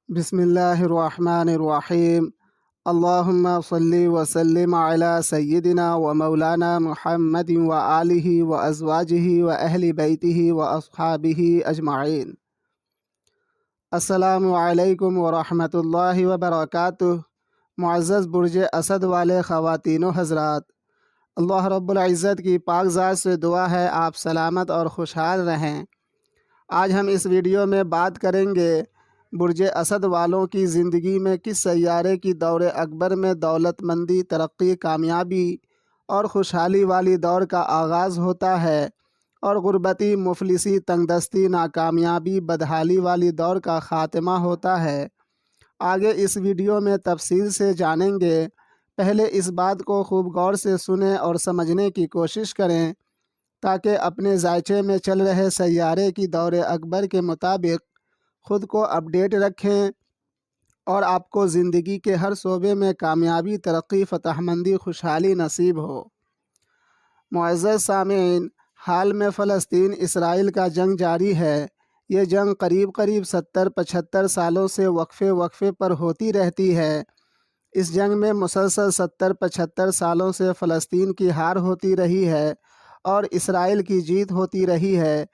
बिस्मिल्लाहिर्रहमानिर्रहीम। अल्लाहुम्मा सल्लि व सल्लिम अला सय्यिदिना व मौलाना मुहम्मदिन व आलिहि व अज़वाजिहि व अहली बैतिहि व अस्हाबिहि अजमाइन। अस्सलामु अलैकुम व रहमतुल्लाहि व बरकातुहु। मुअज़्ज़ज़ बुर्ज असद वाले ख़वातीनो हज़रात, अल्लाह रब्बुल इज़्ज़त की पाक ज़ात से दुआ है आप सलामत और खुशहाल रहें। आज हम इस वीडियो में बात करेंगे बुर्ज असद वालों की ज़िंदगी में किस सैयारे की दौर अकबर में दौलतमंदी, तरक्की, कामयाबी और खुशहाली वाली दौर का आगाज़ होता है और गुर्बती, मुफलिसी, तंगदस्ती, नाकामयाबी, बदहाली वाली दौर का ख़ात्मा होता है। आगे इस वीडियो में तफसील से जानेंगे। पहले इस बात को खूब गौर से सुनें और समझने की कोशिश करें ताकि अपने ज़ायचे में चल रहे सैयारे की दौर अकबर के मुताबिक ख़ुद को अपडेट रखें और आपको ज़िंदगी के हर शोबे में कामयाबी, तरक्की, फ़तहमंदी, खुशहाली नसीब हो। मुअज़्ज़ज़ सामीन, हाल में फ़लस्तीन इसराइल का जंग जारी है। ये जंग करीब करीब 70-75 सालों से वक्फ़े पर होती रहती है। इस जंग में मुसलसल 70-75 सालों से फ़लस्तीन की हार होती रही है और इसराइल की जीत होती रही है।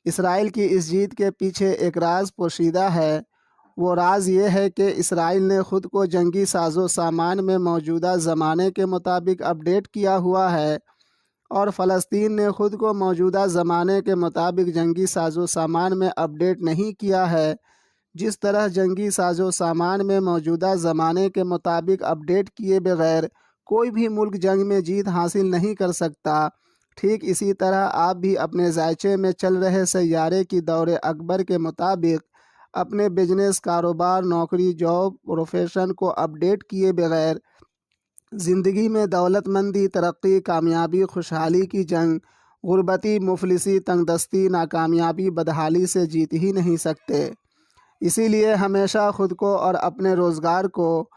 इसराइल की इस जीत के पीछे एक राज पोशीदा है। वो राज ये है कि इसराइल ने ख़ुद को जंगी साजो सामान में मौजूदा ज़माने के मुताबिक अपडेट किया हुआ है और फ़लस्तीन ने ख़ुद को मौजूदा ज़माने के मुताबिक जंगी साजो सामान में अपडेट नहीं किया है। जिस तरह जंगी साजो सामान में मौजूदा ज़माने के मुताबिक अपडेट किए बगैर कोई भी मुल्क जंग में जीत हासिल नहीं कर सकता, ठीक इसी तरह आप भी अपने ज़ायचे में चल रहे सैयारे की दौर अकबर के मुताबिक अपने बिजनेस, कारोबार, नौकरी, जॉब, प्रोफेशन को अपडेट किए बगैर ज़िंदगी में दौलतमंदी, तरक्की, कामयाबी, खुशहाली की जंग गुर्बती, मुफलिसी, तंगदस्ती, नाकामयाबी, बदहाली से जीत ही नहीं सकते। इसीलिए हमेशा ख़ुद को और अपने रोज़गार को,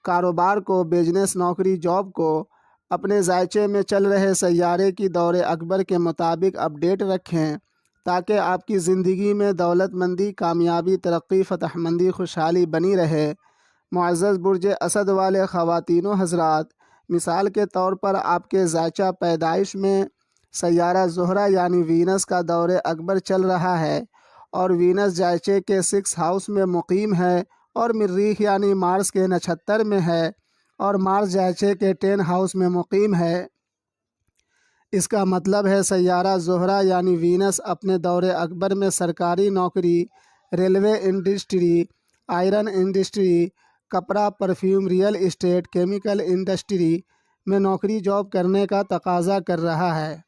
कारोबार को, बिजनेस, नौकरी, जॉब को अपने ज़ायचे में चल रहे सैयारे की दौर अकबर के मुताबिक अपडेट रखें ताकि आपकी ज़िंदगी में दौलतमंदी, कामयाबी, तरक्की, फ़तहमंदी, खुशहाली बनी रहे। मुअज़्ज़ज़ बुर्ज असद वाले ख़वातीनो हज़रात, मिसाल के तौर पर आपके ज़ायचा पैदाइश में सैयारा ज़ोहरा यानी वीनस का दौर अकबर चल रहा है और वीनस ज़ायचे के 6 हाउस में मुक़ीम है और मरीख़ यानी मार्स के नक्षत्र में है और मार्स ज़ायचे के 10 हाउस में मुक़ीम है। इसका मतलब है सैयारा ज़ोहरा यानी वीनस अपने दौर अकबर में सरकारी नौकरी, रेलवे इंडस्ट्री, आयरन इंडस्ट्री, कपड़ा, perfume, real estate, chemical industry में नौकरी जॉब करने का तकाज़ा कर रहा है।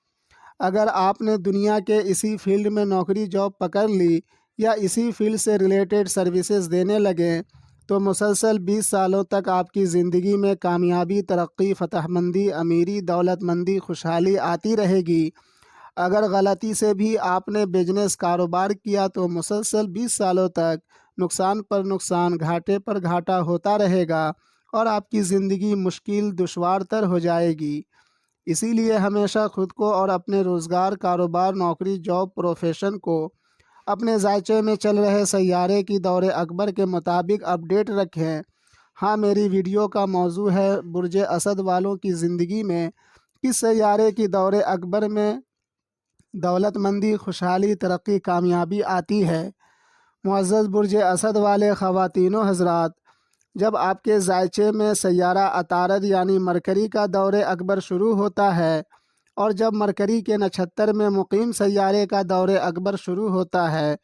अगर आपने दुनिया के इसी फील्ड में नौकरी जॉब पकड़ ली या इसी फील्ड से रिलेटेड सर्विसेज देने लगे तो मुसलसल 20 सालों तक आपकी ज़िंदगी में कामयाबी, तरक्की, फ़तहमंदी, अमीरी, दौलतमंदी, खुशहाली आती रहेगी। अगर गलती से भी आपने बिजनेस, कारोबार किया तो मुसलसल 20 सालों तक नुकसान पर नुकसान, घाटे पर घाटा होता रहेगा और आपकी ज़िंदगी मुश्किल, दुश्वार तर हो जाएगी। इसीलिए हमेशा ख़ुद को और अपने रोज़गार, कारोबार, नौकरी, जॉब, प्रोफेशन को अपने ज़ायचे में चल रहे सैयारे की दौर अकबर के मुताबिक अपडेट रखें। हाँ, मेरी वीडियो का मौजू है बुर्ज असद वालों की ज़िंदगी में किस सैयारे की दौर अकबर में दौलतमंदी, खुशहाली, तरक्की, कामयाबी आती है। मुअज़्ज़ज़ बुर्ज असद वाले ख़वातीनो हज़रात, जब आपके ज़ायचे में सैयारा अतारद यानी मरकरी का दौर अकबर शुरू होता है और जब मरकरी के नक्षत्र में मुक़ीम सैयारे का दौर अकबर शुरू होता है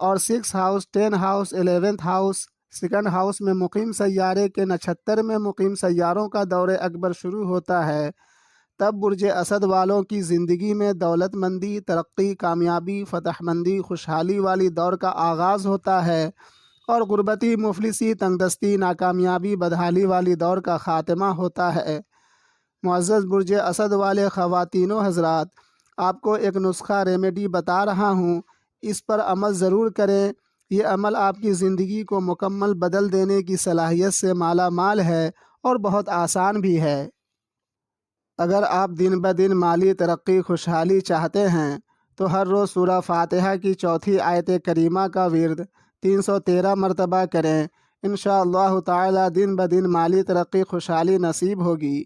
और 6 house, 10 house, 11th house, second house में मुक़ीम सैयारे के नक्षत्र में मुक़ीम सैयारों का दौर अकबर शुरू होता है, तब बुर्ज असद वालों की ज़िंदगी में दौलतमंदी, तरक्की, कामयाबी, फ़तहमंदी, खुशहाली वाली दौर का आगाज़ होता है और गुर्बती, मुफलिसी, तंगदस्ती, नाकामयाबी, बदहाली वाली दौर का ख़ात्मा होता है। मुअज़्ज़ज़ बुर्ज असद वाले ख़वातीनो हज़रात, आपको एक नुस्खा रेमेडी बता रहा हूँ, इस पर अमल ज़रूर करें। ये अमल आपकी ज़िंदगी को मुकम्मल बदल देने की सलाहियत से माला माल है और बहुत आसान भी है। अगर आप दिन ब दिन माली तरक्की, खुशहाली चाहते हैं तो हर रोज़ सूरह फ़ातिहा की चौथी आयत करीमा का विर्द 313 مرتبہ کریں، انشاءاللہ تعالی دن بدن مالی ترقی خوشحالی نصیب ہوگی۔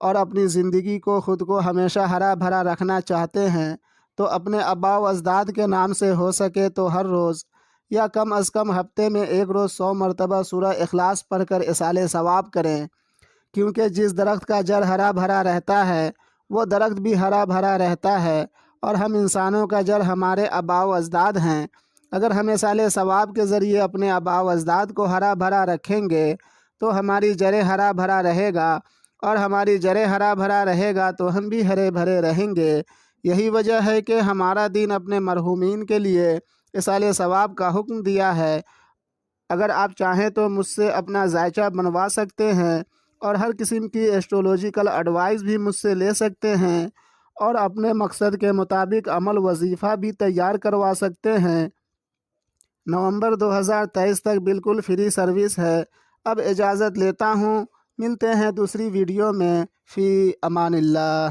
اور اپنی زندگی کو خود کو ہمیشہ ہرا بھرا رکھنا چاہتے ہیں تو اپنے آباء و اجداد کے نام سے ہو سکے تو ہر روز یا کم از کم ہفتے میں ایک روز 100 مرتبہ سورہ اخلاص پڑھ کر ایصال ثواب کریں، کیونکہ جس درخت کا جڑ ہرا بھرا رہتا ہے وہ درخت بھی ہرا بھرا رہتا ہے، اور ہم انسانوں کا جڑ ہمارے آباء و اجداد ہیں۔ اگر ہم ایصال ثواب کے ذریعے اپنے آباء و اجداد کو ہرا بھرا رکھیں گے تو ہماری جڑیں ہرا بھرا رہے گا، اور ہماری جڑیں ہرا بھرا رہے گا تو ہم بھی ہرے بھرے رہیں گے۔ یہی وجہ ہے کہ ہمارا دین اپنے مرحومین کے لیے ایصال ثواب کا حکم دیا ہے۔ اگر آپ چاہیں تو مجھ سے اپنا ذائچہ بنوا سکتے ہیں اور ہر قسم کی ایسٹرولوجیکل ایڈوائس بھی مجھ سے لے سکتے ہیں، اور اپنے مقصد کے مطابق عمل وظیفہ بھی تیار کروا سکتے ہیں۔ نومبر 2023 تک بالکل فری سروس ہے۔ اب اجازت لیتا ہوں، ملتے ہیں دوسری ویڈیو میں۔ فی امان اللہ۔